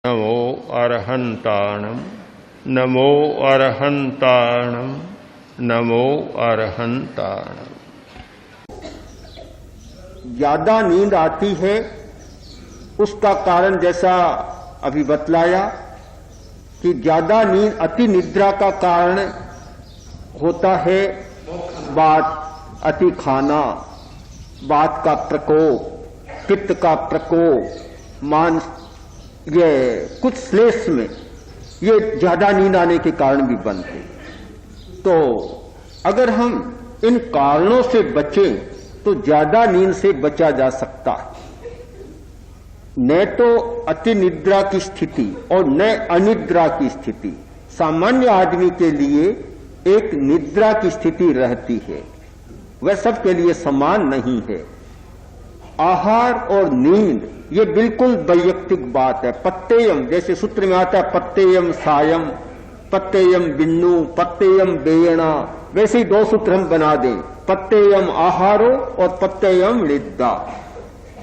नमो अरहंताणम नमो अरहंताणम नमो अरहंताणम। ज्यादा नींद आती है उसका कारण जैसा अभी बतलाया कि ज्यादा नींद अति निद्रा का कारण होता है। बात अति खाना, बात का प्रकोप, पित्त का प्रकोप, मांस, ये कुछ श्लेष में ये ज्यादा नींद आने के कारण भी बनते। तो अगर हम इन कारणों से बचें तो ज्यादा नींद से बचा जा सकता है। न तो अति निद्रा की स्थिति और न अनिद्रा की स्थिति। सामान्य आदमी के लिए एक निद्रा की स्थिति रहती है, वह सबके लिए समान नहीं है। आहार और नींद ये बिल्कुल वैयक्तिक बात है। पत्तेयम, जैसे सूत्र में आता है पत्तेयम सायम, पत्तेयम बिन्नु, पत्तेयम बेयणा, वैसे ही दो सूत्र हम बना दें, पत्तेयम आहारो और पत्तेयम निद्रा।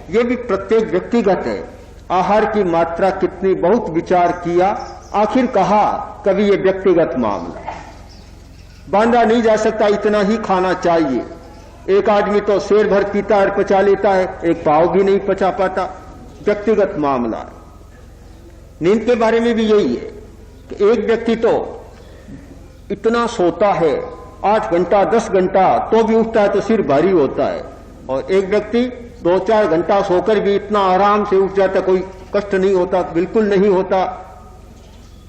ये भी प्रत्येक व्यक्तिगत है। आहार की मात्रा कितनी, बहुत विचार किया, आखिर कहा कभी ये व्यक्तिगत मामला, बांधा नहीं जा सकता, इतना ही खाना चाहिए। एक आदमी तो शेर भर पीता और पचा लेता है, एक पाव भी नहीं पचा पाता, व्यक्तिगत मामला है। नींद के बारे में भी यही है कि एक व्यक्ति तो इतना सोता है 8 घंटा 10 घंटा, तो भी उठता है तो सिर भारी होता है, और एक व्यक्ति 2-4 घंटा सोकर भी इतना आराम से उठ जाता, कोई कष्ट नहीं होता, बिल्कुल नहीं होता।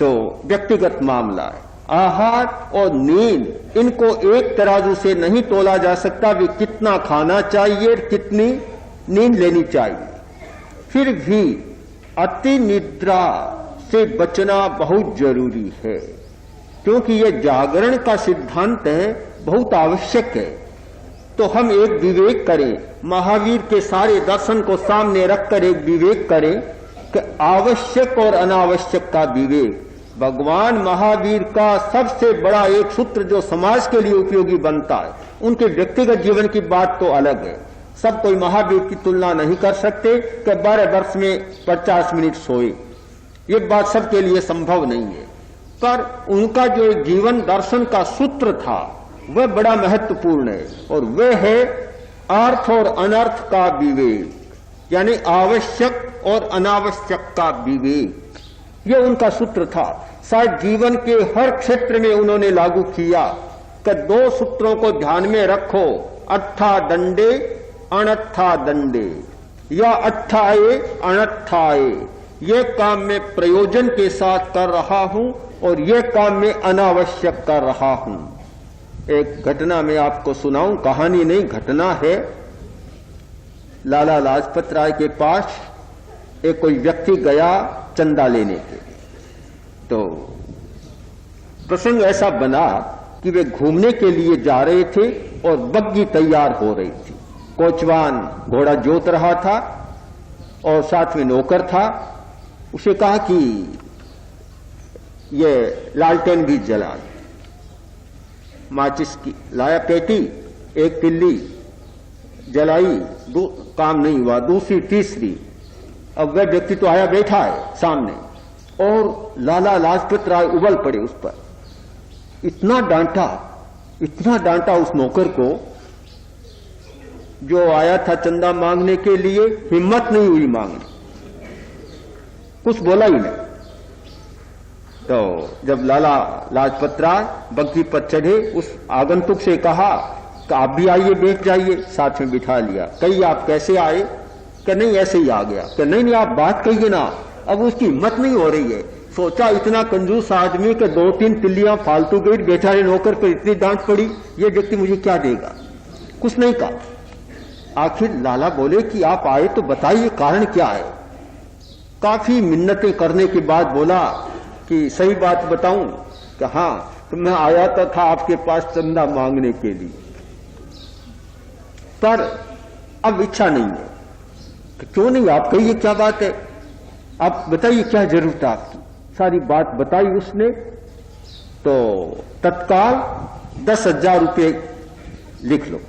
तो व्यक्तिगत मामला है। आहार और नींद, इनको एक तराजू से नहीं तोला जा सकता भी कितना खाना चाहिए, कितनी नींद लेनी चाहिए। फिर भी अति निद्रा से बचना बहुत जरूरी है, क्योंकि यह जागरण का सिद्धांत है, बहुत आवश्यक है। तो हम एक विवेक करें, महावीर के सारे दर्शन को सामने रखकर एक विवेक करें कि आवश्यक और अनावश्यक का विवेक। भगवान महावीर का सबसे बड़ा एक सूत्र जो समाज के लिए उपयोगी बनता है, उनके व्यक्तिगत जीवन की बात तो अलग है। सब कोई महावीर की तुलना नहीं कर सकते कि 12 वर्ष में 50 मिनट सोए, ये बात सबके लिए संभव नहीं है। पर उनका जो एक जीवन दर्शन का सूत्र था वह बड़ा महत्वपूर्ण है, और वह है अर्थ और अनर्थ का विवेक, यानी आवश्यक और अनावश्यक का विवेक। यह उनका सूत्र था, शायद जीवन के हर क्षेत्र में उन्होंने लागू किया कि 2 सूत्रों को ध्यान में रखो, अट्ठा दंडे अनट्ठा दंडे, या अट्ठाए अनट्ठाए। ये काम मैं प्रयोजन के साथ कर रहा हूं और ये काम मैं अनावश्यक कर रहा हूं। एक घटना मैं आपको सुनाऊं, कहानी नहीं घटना है। लाला लाजपत राय के पास एक कोई व्यक्ति गया चंदा लेने के लिए। तो प्रसंग ऐसा बना कि वे घूमने के लिए जा रहे थे और बग्गी तैयार हो रही थी। कोचवान घोड़ा जोत रहा था और साथ में नौकर था। उसे कहा कि ये लालटेन भी जला दे। माचिस की लाया पेटी, एक तिल्ली जलाई, काम नहीं हुआ, दूसरी तीसरी। अब वह व्यक्ति तो आया बैठा है सामने, और लाला लाजपत राय उबल पड़े उस पर। इतना डांटा उस नौकर को जो आया था चंदा मांगने के लिए, हिम्मत नहीं हुई मांगने, कुछ बोला ही नहीं। तो जब लाला लाजपत राय बग्गी पर चढ़े, उस आगंतुक से कहा कि आप भी आइए, बैठ जाइए। साथ में बिठा लिया। कही आप कैसे आए? कि नहीं ऐसे ही आ गया। कि नहीं आप बात कहिए ना। अब उसकी हिम्मत नहीं हो रही है। सोचा इतना कंजूस आदमी के 2-3 तिल्लियां फालतू गई, बेचारे नौकर पर इतनी डांट पड़ी, ये व्यक्ति मुझे क्या देगा? कुछ नहीं कहा। आखिर लाला बोले कि आप आए तो बताइए कारण क्या है। काफी मिन्नतें करने के बाद बोला कि सही बात बताऊं कि हाँ, तो मैं आया तो था आपके पास चंदा मांगने के लिए, पर अब इच्छा नहीं है। तो क्यों नहीं, आप कहिए क्या बात है, आप बताइए क्या जरूरत है आपकी। सारी बात बताई उसने। तो तत्काल 10,000 रुपये लिख लो।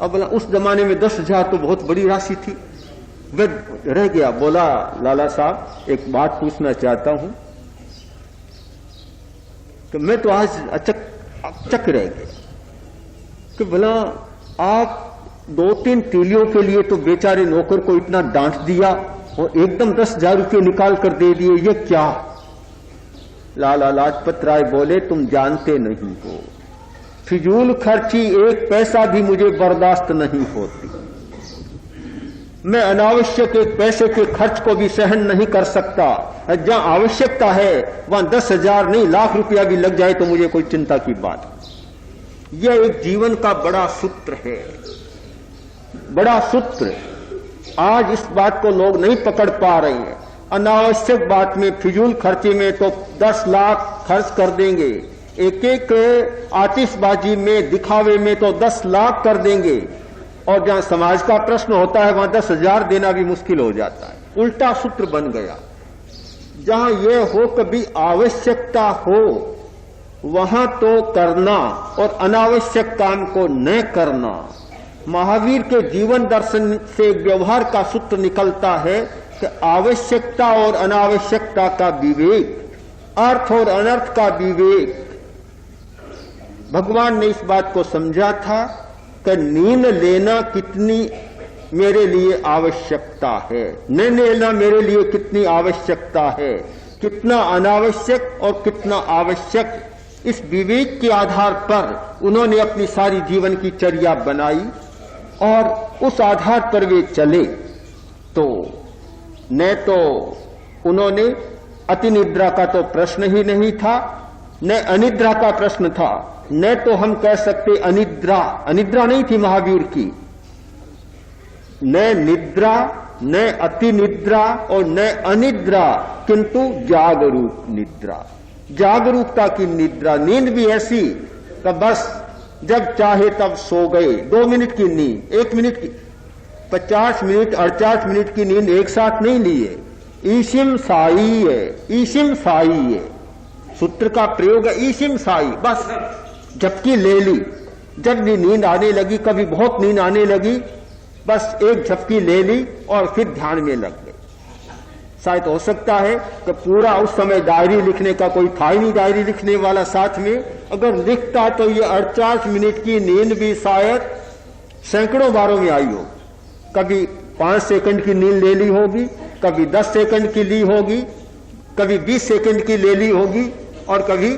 अब उस जमाने में 10,000 तो बहुत बड़ी राशि थी। वृद्ध रह गया, बोला लाला साहब एक बात पूछना चाहता हूं। तो मैं तो आज अचक रह गया कि भला आप 2-3 तीलियों के लिए तो बेचारे नौकर को इतना डांट दिया और एकदम 10,000 रुपये निकाल कर दे दिए, ये क्या? लाला लाजपत राय बोले तुम जानते नहीं हो, फिजूल खर्ची 1 पैसा भी मुझे बर्दाश्त नहीं होती। मैं अनावश्यक 1 पैसे के खर्च को भी सहन नहीं कर सकता। जहां आवश्यकता है वहां 10,000 नहीं लाख रुपया भी लग जाए तो मुझे कोई चिंता की बात। यह एक जीवन का बड़ा सूत्र है, बड़ा सूत्र। आज इस बात को लोग नहीं पकड़ पा रहे हैं। अनावश्यक बात में, फिजूल खर्चे में तो 10 लाख खर्च कर देंगे, एक आतिशबाजी में, दिखावे में तो 10 लाख कर देंगे, और जहां समाज का प्रश्न होता है वहां 10,000 देना भी मुश्किल हो जाता है। उल्टा सूत्र बन गया। जहां यह हो कभी आवश्यकता हो वहां तो करना और अनावश्यक काम को न करना। महावीर के जीवन दर्शन से व्यवहार का सूत्र निकलता है कि आवश्यकता और अनावश्यकता का विवेक, अर्थ और अनर्थ का विवेक। भगवान ने इस बात को समझा था कि नींद लेना कितनी मेरे लिए आवश्यकता है, न लेना मेरे लिए कितनी आवश्यकता है, कितना अनावश्यक और कितना आवश्यक। इस विवेक के आधार पर उन्होंने अपनी सारी जीवन की चर्या बनाई और उस आधार पर वे चले। तो न तो उन्होंने अति निद्रा का तो प्रश्न ही नहीं था, न अनिद्रा का प्रश्न था, न तो हम कह सकते अनिद्रा, अनिद्रा नहीं थी महावीर की। न निद्रा, न अति निद्रा और न अनिद्रा, किंतु जागरूक निद्रा, जागरूकता की निद्रा। नींद भी ऐसी कि बस जब चाहे तब सो गए। 2 मिनट की नींद, 1 मिनट की, 50 मिनट 48 मिनट की नींद एक साथ नहीं लिए। ईशिम साई है, ईशिम साई है, सूत्र का प्रयोग है ईशिम साई। बस झपकी ले ली, जब भी नींद आने लगी, कभी बहुत नींद आने लगी, बस एक झपकी ले ली और फिर ध्यान में लग गए। शायद हो सकता है कि पूरा उस समय डायरी लिखने का कोई था ही नहीं, डायरी लिखने वाला साथ में। अगर लिखता तो ये 48 मिनट की नींद भी शायद सैकड़ों बारों में आई हो। कभी 5 सेकंड की नींद ले ली होगी, कभी 10 सेकंड की ली होगी, कभी 20 सेकंड की ले ली होगी और कभी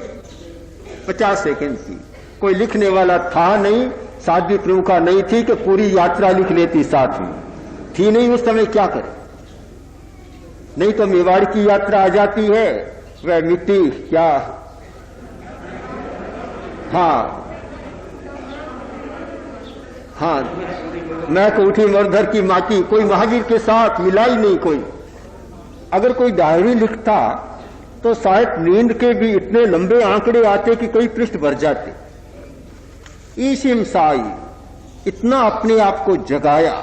50 सेकंड की। कोई लिखने वाला था नहीं, साध्वी प्रमुखा नहीं थी कि पूरी यात्रा लिख लेती, साथ में थी नहीं उस समय, क्या करे। नहीं तो मेवाड़ की यात्रा आ जाती है, वह मिट्टी क्या, हाँ हाँ, मैं को उठी मरधर की माटी, कोई महावीर के साथ मिला ही नहीं कोई। अगर कोई डायरी लिखता तो शायद नींद के भी इतने लंबे आंकड़े आते कि कई पृष्ठ भर जाते। ईशिम साई, इतना अपने आप को जगाया